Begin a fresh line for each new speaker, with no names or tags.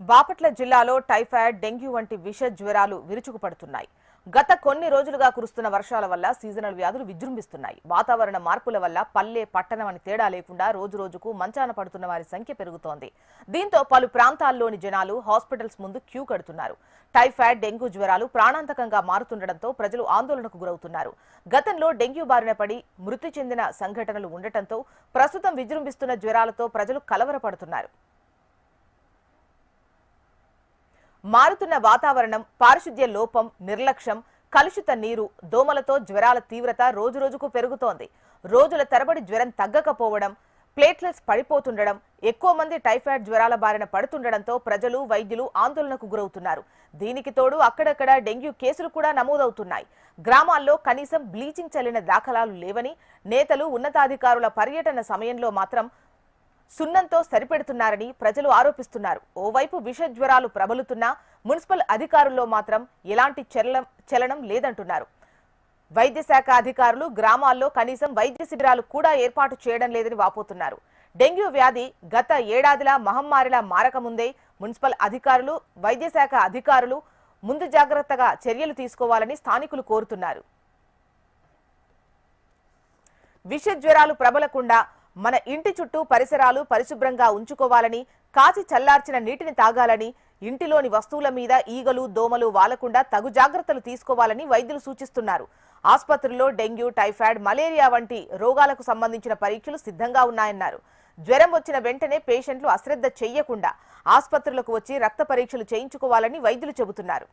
బాపట్ల జిల్లాలో typhoid, dengue వంటి విష జ్వరాలు విరుచుకుపడుతున్నాయి. గత కొన్ని రోజులుగా కురుస్తున్న వర్షాల వల్ల సీజనల్ వ్యాధులు విజృంభిస్తున్నాయి. వాతావరణ మార్పుల వల్ల పల్లె, పట్టణం అని తేడా లేకుండా రోజురోజుకు మంచాన పడుతున్న వారి సంఖ్య పెరుగుతోంది. దీంతో పలు ప్రాంతాల్లోని జనాలు హాస్పిటల్స్ ముందు క్యూ కడుతున్నారు. టైఫాయిడ్, డెంగ్యూ జ్వరాలు ప్రాణాంతకంగా మారుతుండటంతో ప్రజలు ఆందోళనకు గురవుతున్నారు. గతంలో డెంగ్యూ బారిన పడి మృతి చెందిన సంఘటనలు ఉండటంతో ప్రస్తుతం విజృంభిస్తున్న జ్వరాలతో ప్రజలు కలవరపడుతున్నారు. మారుతున్న వాతావరణం, పారిశుద్ధ్య లోపం, నిర్లక్ష్యం, కలుషిత నీరు, దోమలతో జ్వరాల తీవ్రత రోజురోజుకు పెరుగుతోంది. రోజుల తరబడి జ్వరం తగ్గకపోవడం, ప్లేట్లెట్స్ పడిపోతుండడం, ఎక్కువ మంది టైఫాయిడ్ జ్వరాల బారిన పడుతుండడంతో ప్రజలు, వైద్యులు ఆందోళనకు గురవుతున్నారు. దీనికి తోడు అక్కడక్కడ డెంగ్యూ కేసులు కూడా నమోదవుతున్నాయి. గ్రామాల్లో కనీసం బ్లీచింగ్ చల్లిన దాఖలాలు లేవని, నేతలు, ఉన్నతాధికారుల పర్యటన సమయంలో మాత్రం సున్నంతో సరిపెడుతున్నారని ప్రజలు ఆరోపిస్తున్నారు. ఓవైపు విష జ్వరాలు ప్రబలుతున్నా మున్సిపల్ అధికారుల్లో మాత్రం ఎలాంటి చలనం లేదంటున్నారు. వైద్య శాఖ అధికారులు గ్రామాల్లో కనీసం వైద్య శిబిరాలు కూడా ఏర్పాటు చేయడం లేదని వాపోతున్నారు. డెంగ్యూ వ్యాధి గత ఏడాదిలా మహమ్మారిలా మారకముందే మున్సిపల్ అధికారులు, వైద్య శాఖ అధికారులు ముందు జాగ్రత్తగా చర్యలు తీసుకోవాలని స్థానికులు కోరుతున్నారు. విష జ్వరాలు ప్రబలకుండా మన ఇంటి చుట్టూ పరిసరాలు పరిశుభ్రంగా ఉంచుకోవాలని, కాచి చల్లార్చిన నీటిని తాగాలని, ఇంటిలోని వస్తువుల మీద ఈగలు, దోమలు వాలకుండా తగు జాగ్రత్తలు తీసుకోవాలని వైద్యులు సూచిస్తున్నారు. ఆసుపత్రుల్లో డెంగ్యూ, టైఫాయిడ్, మలేరియా వంటి రోగాలకు సంబంధించిన పరీక్షలు సిద్ధంగా ఉన్నాయన్నారు. జ్వరం వచ్చిన వెంటనే పేషెంట్లు అశ్రద్ధ చెయ్యకుండా ఆసుపత్రులకు వచ్చి రక్త పరీక్షలు చేయించుకోవాలని వైద్యులు చెబుతున్నారు.